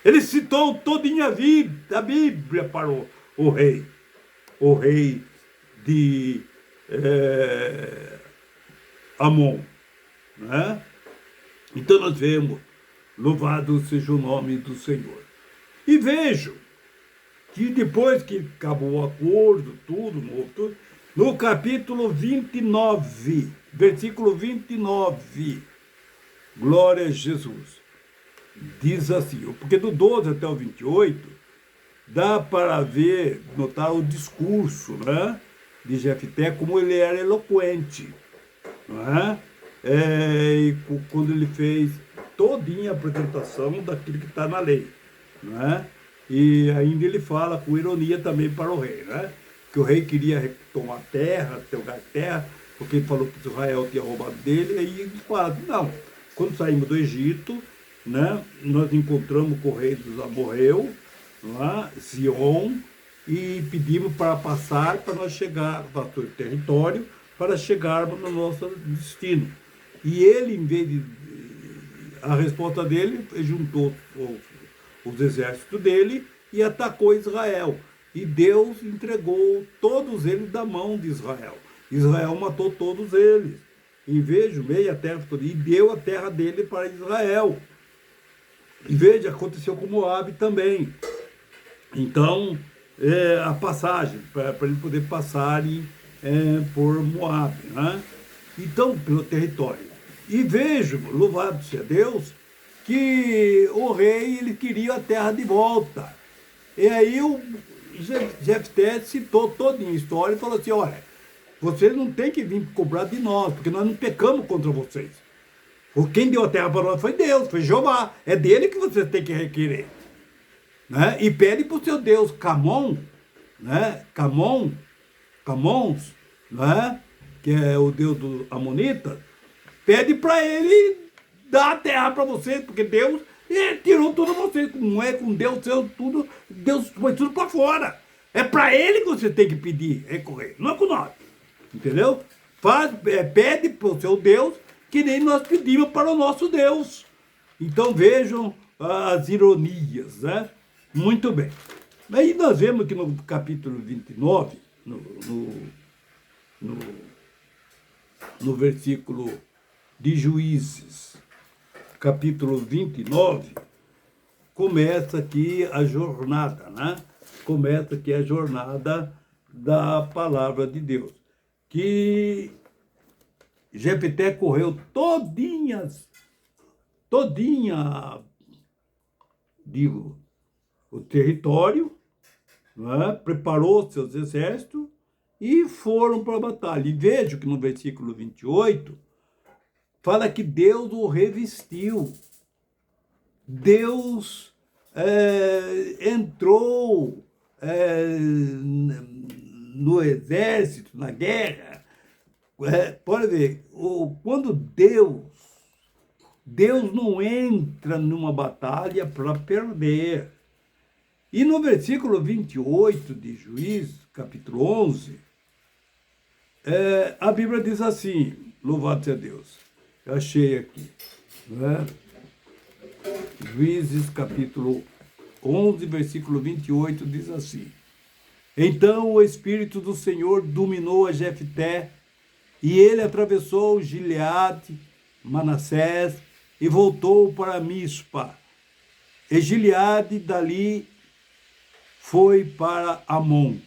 Ele citou todinha a Bíblia para o rei de Amon, né? Então nós vemos, louvado seja o nome do Senhor. E vejo que depois que acabou o acordo, tudo, no capítulo 29, versículo 29, glória a Jesus, diz assim, porque do 12 até o 28, dá para ver, notar o discurso, né, de Jefté, como ele era eloquente, não é? E quando ele fez todinha a apresentação daquilo que está na lei, não é? E ainda ele fala com ironia também para o rei, né? Que o rei queria tomar terra, porque ele falou que Israel tinha roubado dele, e aí ele fala, não, quando saímos do Egito, né, nós encontramos com o rei dos amorreus, Sion, e pedimos para passar, para nós chegar para o território, para chegarmos no nosso destino. E ele, em vez de... A resposta dele, juntou os exércitos dele e atacou Israel. E Deus entregou todos eles da mão de Israel. Israel matou todos eles. E veja, meia terra, e deu a terra dele para Israel. E veja, aconteceu com Moabe também. Então, a passagem, para ele poder passar por Moabe, né? Então, pelo território. E vejo, louvado seja Deus, que o rei ele queria a terra de volta. E aí o Jefté citou toda a história e falou assim, olha, vocês não tem que vir cobrar de nós, porque nós não pecamos contra vocês. Quem deu a terra para nós foi Deus, foi Jeová. É dele que vocês têm que requerer. Né? E pede para o seu Deus Camon, né? Camons, né? Que é o Deus do Amonita, pede para ele dar a terra para vocês, porque Deus tirou tudo de vocês. Não é com Deus, Deus foi tudo para fora. É para ele que você tem que pedir, recorrer, não é com nós. Entendeu? Pede para o seu Deus que nem nós pedimos para o nosso Deus. Então vejam as ironias, né? Muito bem. Aí nós vemos que no capítulo 29, no versículo de Juízes, capítulo 29, começa aqui a jornada, né? Começa aqui a jornada da palavra de Deus. Que Jefté correu todinha, o território, né? Preparou seus exércitos e foram para a batalha. E vejo que no versículo 28, fala que Deus o revestiu. Deus entrou no exército, na guerra. Pode ver, quando Deus não entra numa batalha para perder. E no versículo 28 de Juízes, capítulo 11, a Bíblia diz assim, louvado seja Deus, eu achei aqui, né? Juízes, capítulo 11, versículo 28, diz assim, então o Espírito do Senhor dominou a Jefté, e ele atravessou Gileade, Manassés, e voltou para Mispa. E Gileade dali foi para Amon.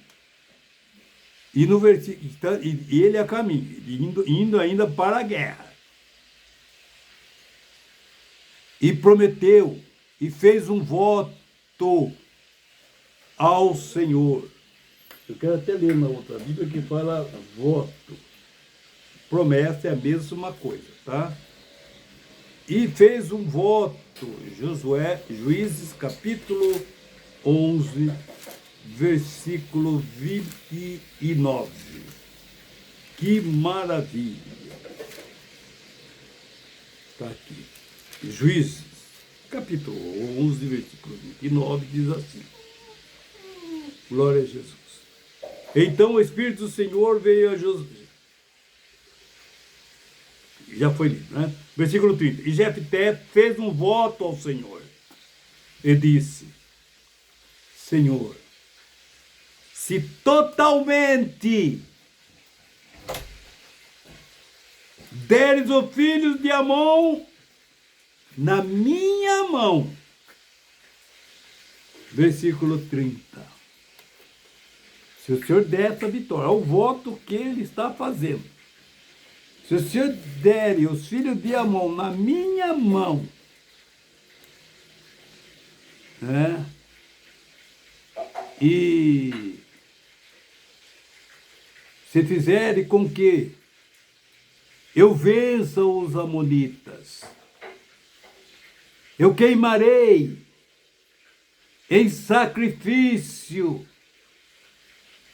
E no versículo, e ele a caminho, indo ainda para a guerra. E prometeu, e fez um voto ao Senhor. Eu quero até ler na outra Bíblia que fala voto. Promessa é a mesma coisa, tá? e fez um voto. Juízes capítulo 11, versículo 29. Que maravilha! Está aqui. Juízes capítulo 11, versículo 29, diz assim. Glória a Jesus. Então o Espírito do Senhor veio a Josué. Já foi lido, né? Versículo 30. E Jefté fez um voto ao Senhor. E disse: Senhor, se totalmente deres os filhos de Amon na minha mão. Versículo 30. Se o Senhor der essa vitória, é o voto que ele está fazendo. Se o Senhor der os filhos de Amon na minha mão, né? E se fizer com que eu vença os amonitas, eu queimarei em sacrifício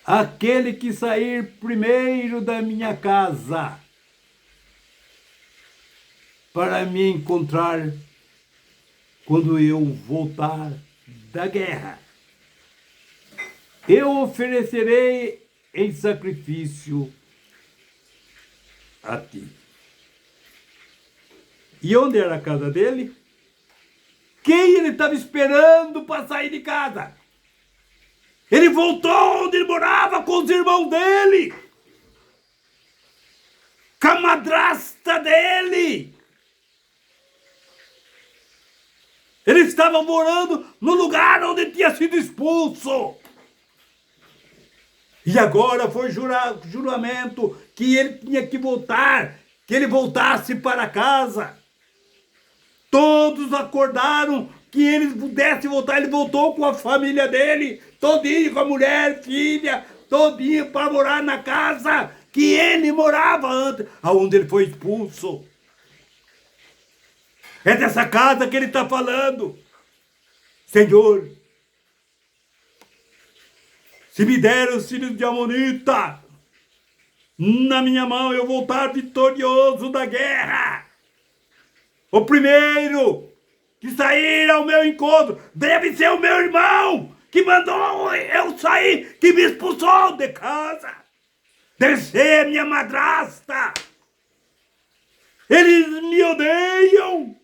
aquele que sair primeiro da minha casa, para me encontrar quando eu voltar da guerra. Eu oferecerei em sacrifício a ti. E onde era a casa dele? Quem ele estava esperando para sair de casa? Ele voltou onde ele morava com os irmãos dele, com a madrasta dele. Ele estava morando no lugar onde tinha sido expulso. E agora foi juramento que ele tinha que voltar, que ele voltasse para casa. Todos acordaram que ele pudesse voltar. Ele voltou com a família dele, todinho, com a mulher, filha, todinho para morar na casa que ele morava antes, aonde ele foi expulso. É dessa casa que ele está falando. Senhor, se me der os filhos de Amonita na minha mão, eu vou voltar vitorioso da guerra. O primeiro que sair ao meu encontro deve ser o meu irmão, que mandou eu sair, que me expulsou de casa. Deve ser minha madrasta. Eles me odeiam.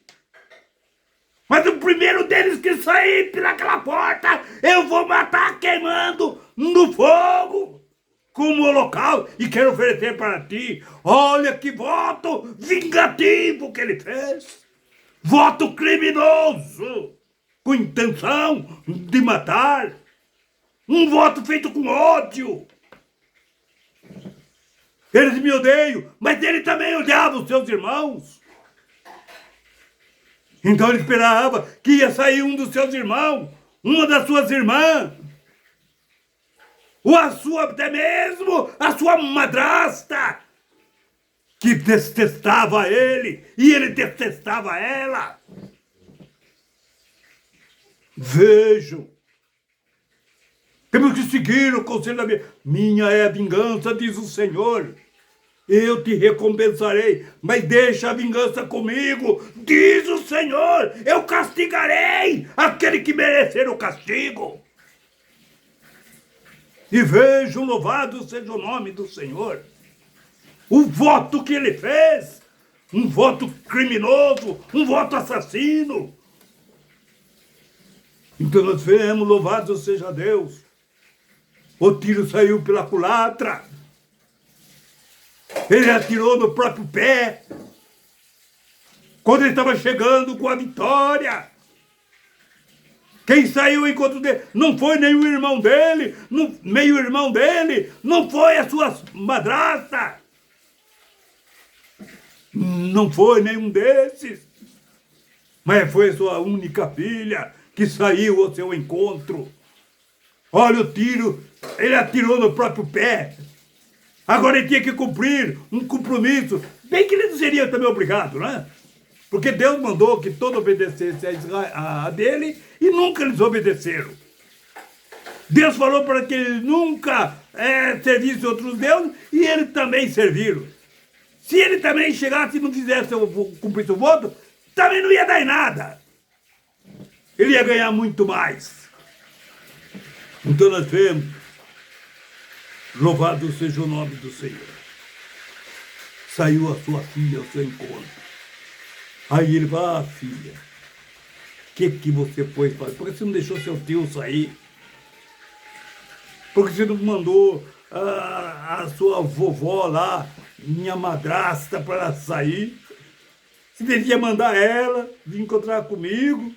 Mas o primeiro deles que sair pelaquela porta, eu vou matar queimando no fogo, como holocausto, e quero oferecer para ti. Olha que voto vingativo que ele fez. Voto criminoso, com intenção de matar. Um voto feito com ódio. Eles me odeiam, mas ele também odiava os seus irmãos. Então ele esperava que ia sair um dos seus irmãos, uma das suas irmãs, ou até mesmo a sua madrasta, que detestava ele e ele detestava ela. Vejam, temos que seguir o conselho da minha é a vingança, diz o Senhor. Eu te recompensarei, mas deixa a vingança comigo, diz o Senhor. Eu castigarei aquele que merecer o castigo. E vejam, louvado seja o nome do Senhor. O voto que ele fez, um voto criminoso, um voto assassino. Então nós vemos, louvado seja Deus. O tiro saiu pela culatra. Ele atirou no próprio pé, quando ele estava chegando com a vitória. Quem saiu ao encontro dele não foi nem o irmão dele, meio-irmão dele, não foi a sua madrasta, não foi nenhum desses, mas foi a sua única filha que saiu ao seu encontro. Olha o tiro, ele atirou no próprio pé. Agora ele tinha que cumprir um compromisso, bem que ele não seria também obrigado, né? Porque Deus mandou que todos obedecessem a dele e nunca eles obedeceram. Deus falou para que eles nunca servissem outros deuses e eles também serviram. Se ele também chegasse e não fizesse cumprir seu voto, também não ia dar em nada. Ele ia ganhar muito mais. Então nós vemos, louvado seja o nome do Senhor. Saiu a sua filha ao seu encontro. Aí ele fala, filha, o que você foi fazer? Por que você não deixou seu tio sair? Por que você não mandou a sua vovó lá, minha madrasta, para ela sair? Você devia mandar ela vir encontrar comigo.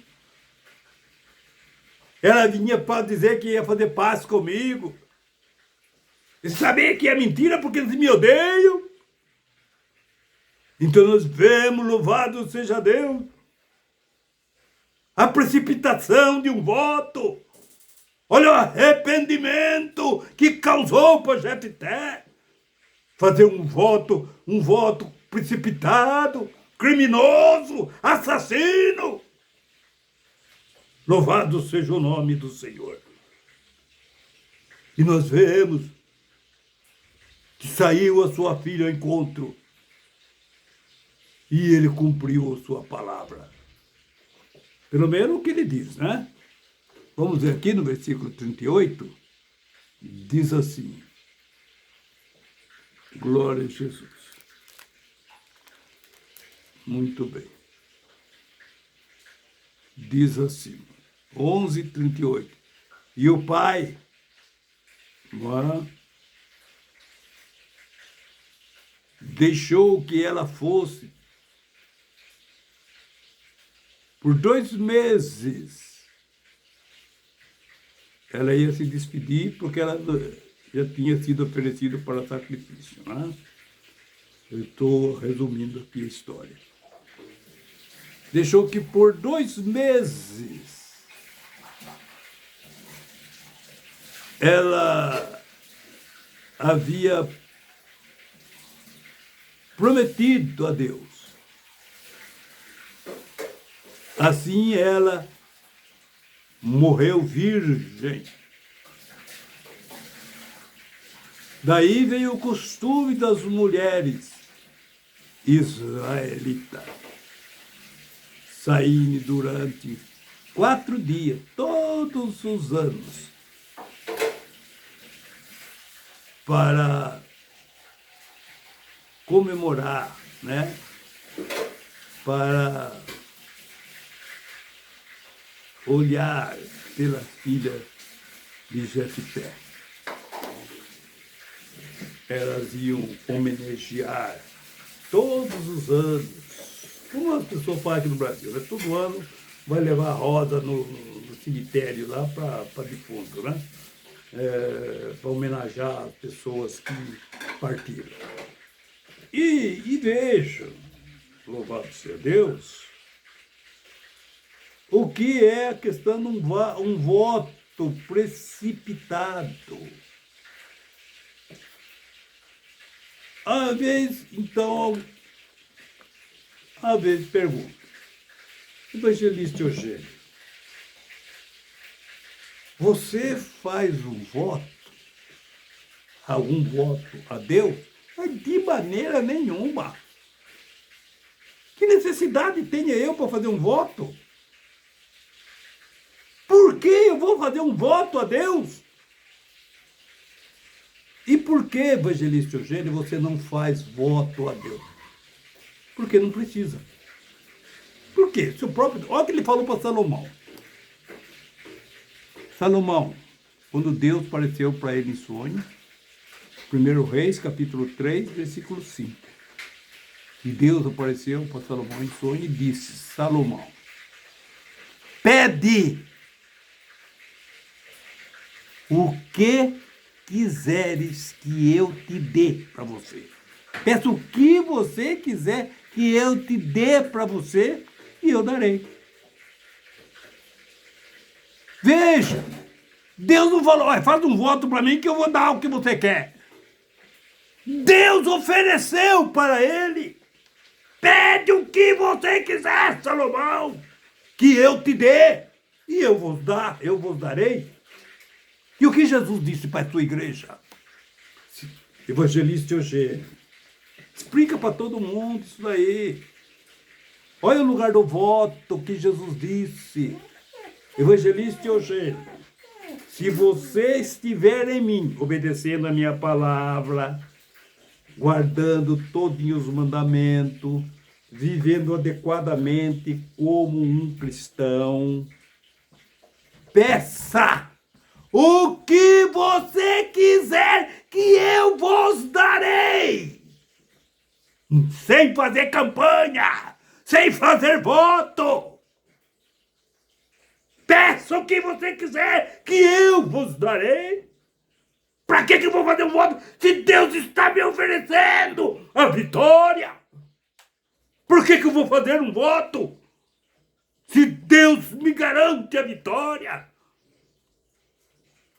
Ela vinha para dizer que ia fazer paz comigo. E sabia que é mentira porque eles me odeiam. Então nós vemos, louvado seja Deus, a precipitação de um voto. Olha o arrependimento que causou para Jefté. Fazer um voto precipitado, criminoso, assassino. Louvado seja o nome do Senhor. E nós vemos que saiu a sua filha ao encontro. E ele cumpriu a sua palavra. Pelo menos o que ele diz, né? Vamos ver aqui no versículo 38. Diz assim. Glória a Jesus. Muito bem. Diz assim. 11:38. E o pai... deixou que ela fosse por 2 meses. Ela ia se despedir porque ela já tinha sido oferecida para sacrifício, né? Eu estou resumindo aqui a história. Deixou que por 2 meses ela havia prometido a Deus. Assim ela morreu virgem. Daí veio o costume das mulheres israelitas saírem durante 4 dias, todos os anos, para comemorar, né? Para olhar pela filha de Jefté. Elas iam homenagear todos os anos, como as pessoas fazem aqui no Brasil, né? Todo ano vai levar rosa no cemitério lá para defunto, né? Para homenagear as pessoas que partiram. E vejam, louvado seja Deus, o que é a questão de um voto precipitado. Às vezes, então, pergunto, evangelista Eugênio, você faz um voto, algum voto a Deus? Mas de maneira nenhuma. Que necessidade tenho eu para fazer um voto? Por que eu vou fazer um voto a Deus? E por que, evangelista Eugênio, você não faz voto a Deus? Porque não precisa. Por quê? Seu próprio... Olha o que ele falou para Salomão. Salomão, quando Deus apareceu para ele em sonho, 1 Reis, capítulo 3, versículo 5. E Deus apareceu para Salomão em sonho e disse, Salomão, pede o que quiseres que eu te dê para você. Peça o que você quiser que eu te dê para você e eu darei. Veja, Deus não falou, faz um voto para mim que eu vou dar o que você quer. Deus ofereceu para ele. Pede o que você quiser, Salomão, que eu te dê, e eu vos darei. E o que Jesus disse para a sua igreja? Evangelista Eugênio, explica para todo mundo isso daí. Olha o lugar do voto que Jesus disse. Evangelista Eugênio, se você estiver em mim, obedecendo a minha palavra, guardando todos os mandamentos, vivendo adequadamente como um cristão, peça o que você quiser que eu vos darei. Sem fazer campanha, sem fazer voto. Peça o que você quiser que eu vos darei. Para que eu vou fazer um voto se Deus está me oferecendo a vitória? Por que eu vou fazer um voto se Deus me garante a vitória?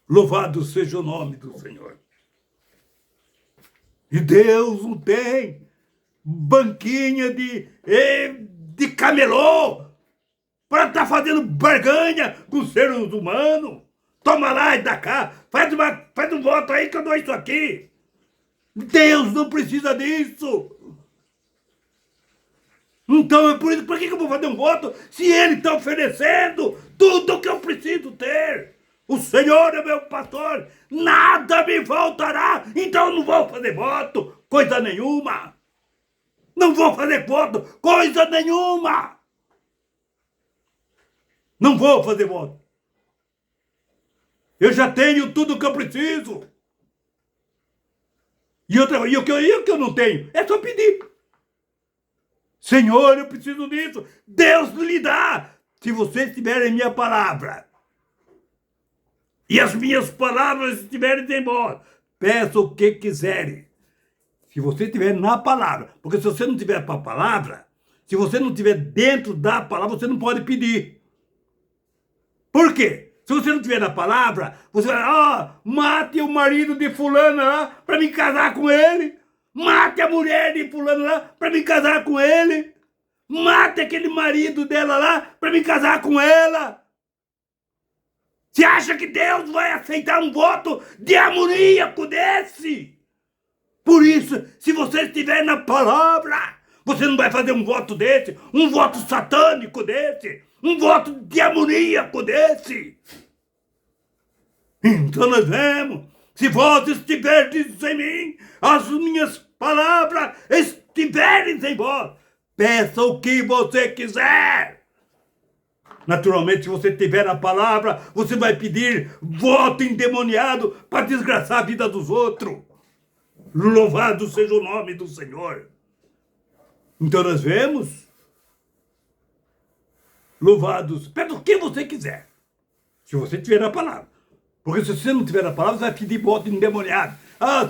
Louvado seja o nome do Senhor. E Deus não tem banquinha de camelô para estar fazendo barganha com os seres humanos. Toma lá e dá cá. Faz um voto aí que eu dou isso aqui. Deus não precisa disso. Então é por isso, por que eu vou fazer um voto se Ele está oferecendo tudo o que eu preciso ter? O Senhor é meu pastor, nada me faltará, então eu não vou fazer voto, coisa nenhuma. Não vou fazer voto, coisa nenhuma. Não vou fazer voto. Eu já tenho tudo o que eu preciso. E o que eu não tenho é só pedir. Senhor, eu preciso disso. Deus lhe dá, se vocês tiverem minha palavra. E as minhas palavras estiverem em vós. Peça o que quiserem. Se você estiver na palavra. Porque se você não tiver a palavra, se você não estiver dentro da palavra, você não pode pedir. Por quê? Se você não tiver na palavra, você vai, mate o marido de fulana lá para me casar com ele. Mate a mulher de fulano lá para me casar com ele. Mate aquele marido dela lá para me casar com ela. Você acha que Deus vai aceitar um voto demoníaco desse? Por isso, se você estiver na palavra, você não vai fazer um voto desse, um voto satânico desse, um voto demoníaco desse. Então nós vemos, se vós estiverdes em mim, as minhas palavras estiverem em vós, peça o que você quiser. Naturalmente, se você tiver a palavra, você vai pedir voto endemoniado para desgraçar a vida dos outros. Louvado seja o nome do Senhor. Então nós vemos, louvados, pede o que você quiser, se você tiver a palavra. Porque se você não tiver a palavra, você vai pedir voto endemoniado.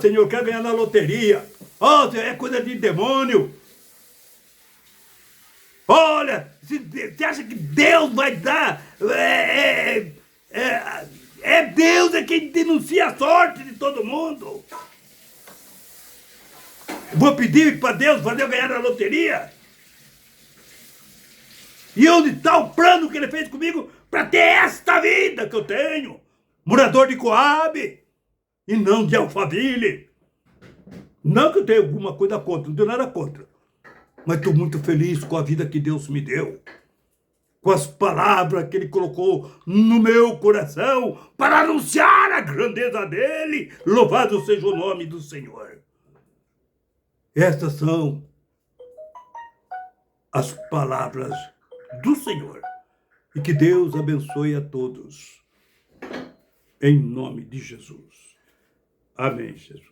Senhor, eu quero ganhar na loteria. É coisa de demônio. Olha, você acha que Deus vai dar? Deus é quem denuncia a sorte de todo mundo. Vou pedir para Deus fazer eu ganhar na loteria? E onde está o plano que Ele fez comigo para ter esta vida que eu tenho? Morador de Coabe e não de Alphaville. Não que eu tenha alguma coisa contra, não tenho nada contra. Mas estou muito feliz com a vida que Deus me deu. Com as palavras que Ele colocou no meu coração para anunciar a grandeza dEle. Louvado seja o nome do Senhor. Estas são as palavras do Senhor. E que Deus abençoe a todos. Em nome de Jesus. Amém, Jesus.